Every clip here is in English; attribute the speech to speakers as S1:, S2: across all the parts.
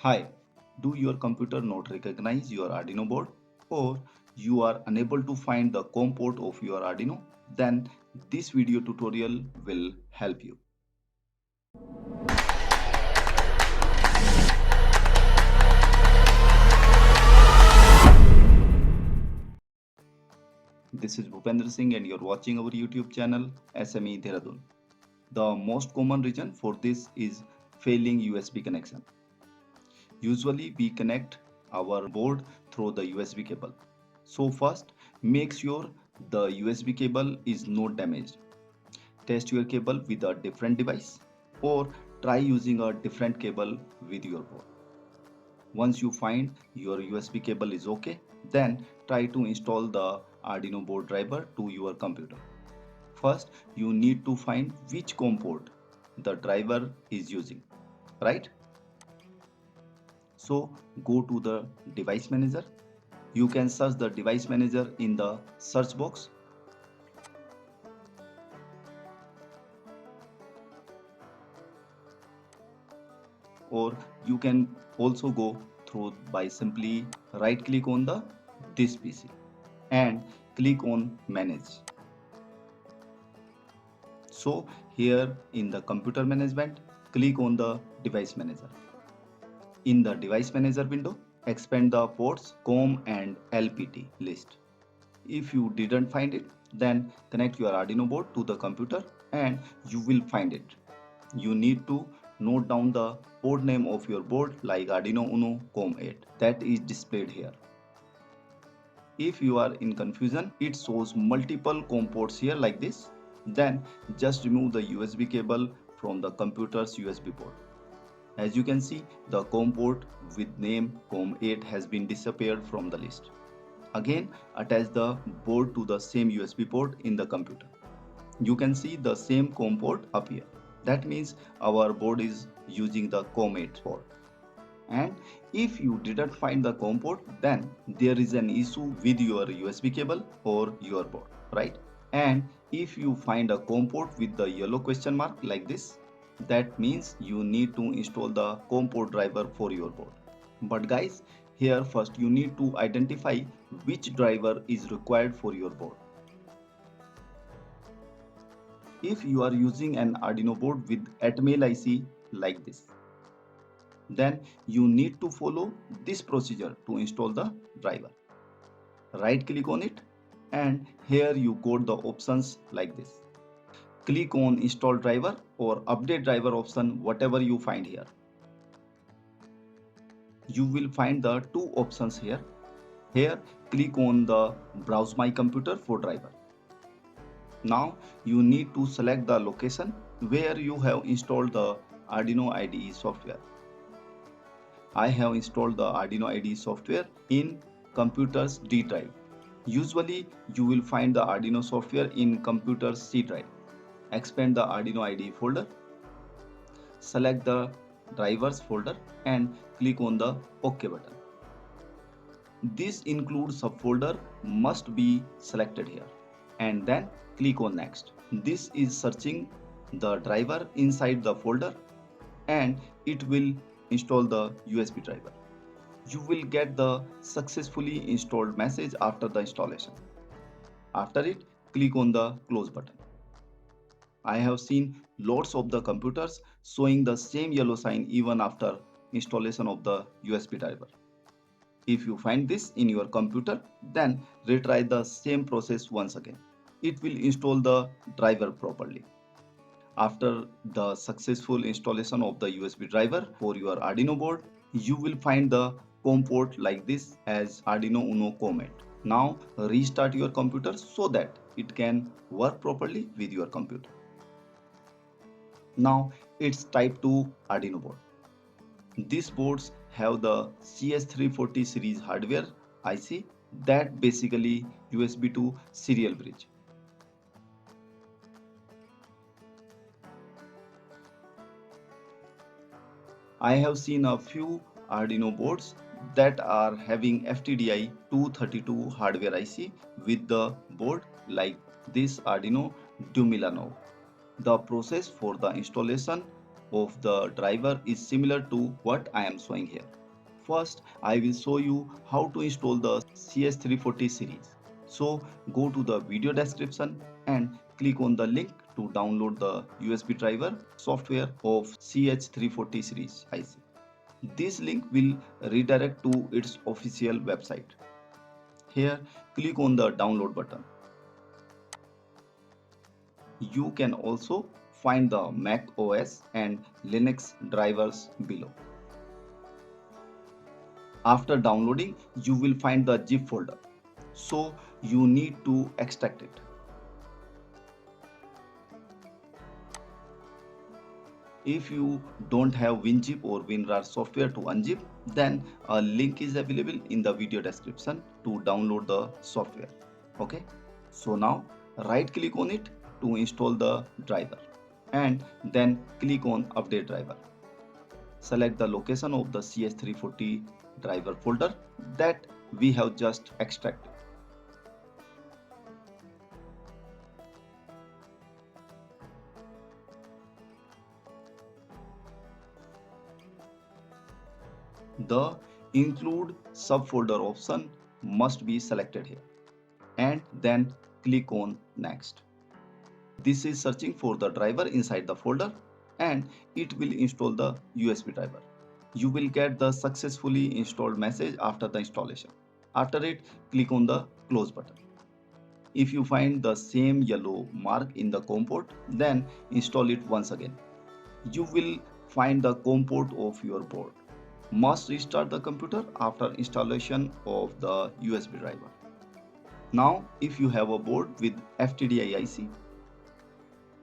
S1: Hi, do your computer not recognize your Arduino board or you are unable to find the COM port of your Arduino? Then this video tutorial will help you. This is Bhupendra Singh and you're watching our YouTube channel SME Dehradun. The most common reason for this is failing USB connection. Usually we connect our board through the USB cable. So first, make sure the USB cable is not damaged. Test your cable with a different device or try using a different cable with your board. Once you find your USB cable is okay, then try to install the Arduino board driver to your computer. First, you need to find which COM port the driver is using, right? So go to the device manager. You can search the device manager in the search box. Or you can also go through by simply right click on the this PC and click on manage. So here in the computer management, click on the device manager. In the device manager window, expand the ports COM and LPT list. If you didn't find it, then connect your Arduino board to the computer and you will find it. You need to note down the port name of your board like Arduino Uno COM8 that is displayed here. If you are in confusion, it shows multiple COM ports here like this. Then just remove the USB cable from the computer's USB port. As you can see, the COM port with name COM8 has been disappeared from the list. Again, attach the board to the same USB port in the computer. You can see the same COM port appear. That means our board is using the COM8 port. And if you didn't find the COM port, then there is an issue with your USB cable or your board, right? And if you find a COM port with the yellow question mark like this, that means you need to install the COM port driver for your board. But guys, here first you need to identify which driver is required for your board. If you are using an Arduino board with Atmel IC like this, then you need to follow this procedure to install the driver. Right click on it and here you got the options like this. Click on install driver or update driver option, whatever you find here. You will find the two options here. Here click on the browse my computer for driver. Now you need to select the location where you have installed the Arduino IDE software. I have installed the Arduino IDE software in computer's D drive. Usually you will find the Arduino software in computer's C drive. Expand the Arduino IDE folder. Select the drivers folder and click on the OK button. This includes subfolder must be selected here and then click on next. This is searching the driver inside the folder and it will install the USB driver. You will get the successfully installed message after the installation. After it, click on the close button. I have seen lots of the computers showing the same yellow sign even after installation of the USB driver. If you find this in your computer, then retry the same process once again. It will install the driver properly. After the successful installation of the USB driver for your Arduino board, you will find the COM port like this as Arduino Uno COM8. Now restart your computer so that it can work properly with your computer. Now it's type 2 Arduino board. These boards have the CH340 series hardware IC that basically USB to serial bridge. I have seen a few Arduino boards that are having FTDI 232 hardware IC with the board like this Arduino 2.0. The process for the installation of the driver is similar to what I am showing here. First, I will show you how to install the CH340 series. So go to the video description and click on the link to download the USB driver software of CH340 series IC. This link will redirect to its official website. Here, click on the download button. You can also find the Mac OS and Linux drivers below. After downloading, you will find the zip folder. So you need to extract it. If you don't have WinZip or WinRAR software to unzip, then a link is available in the video description to download the software. Okay, so now right click on it to install the driver and then click on update driver. Select the location of the CH340 driver folder that we have just extracted. The include subfolder option must be selected here and then click on next. This is searching for the driver inside the folder and it will install the USB driver. You will get the successfully installed message after the installation. After it, click on the close button. If you find the same yellow mark in the COM port, then install it once again. You will find the COM port of your board. Must restart the computer after installation of the USB driver. Now, if you have a board with FTDI IC,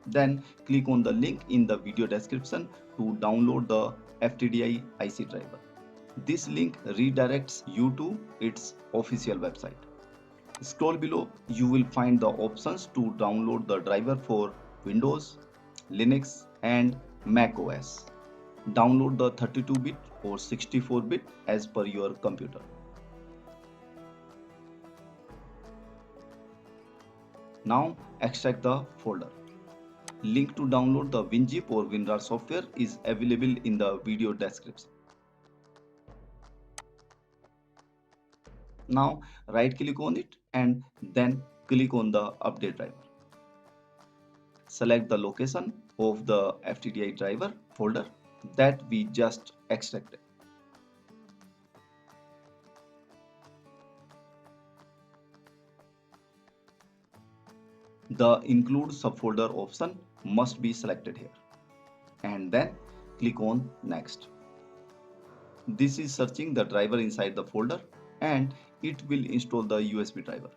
S1: then click on the link in the video description to download the FTDI IC driver. This link redirects you to its official website. Scroll below, you will find the options to download the driver for Windows, Linux and Mac OS. Download the 32-bit or 64-bit as per your computer. Now extract the folder. Link to download the WinZip or WinRAR software is available in the video description. Now right click on it and then click on the update driver. Select the location of the FTDI driver folder that we just extracted. The include subfolder option must be selected here and then click on next. This is searching the driver inside the folder and it will install the USB driver.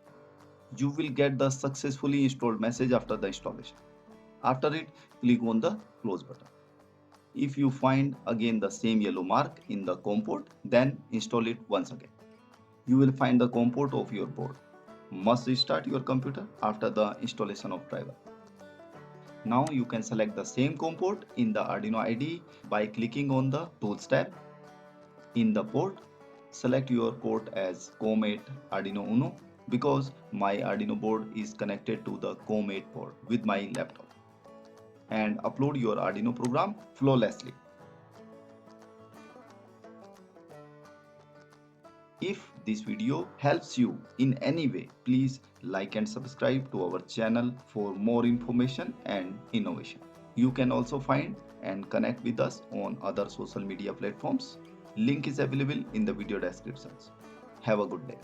S1: You will get the successfully installed message after the installation. After it, click on the close button. If you find again the same yellow mark in the COM port, then install it once again. You will find the COM port of your board. Must restart your computer after the installation of driver. Now you can select the same COM port in the Arduino IDE by clicking on the Tools tab. In the port, select your port as COM8 Arduino Uno because my Arduino board is connected to the COM8 port with my laptop. And upload your Arduino program flawlessly. If this video helps you in any way, please like and subscribe to our channel for more information and innovation. You can also find and connect with us on other social media platforms. Link is available in the video descriptions. Have a good day.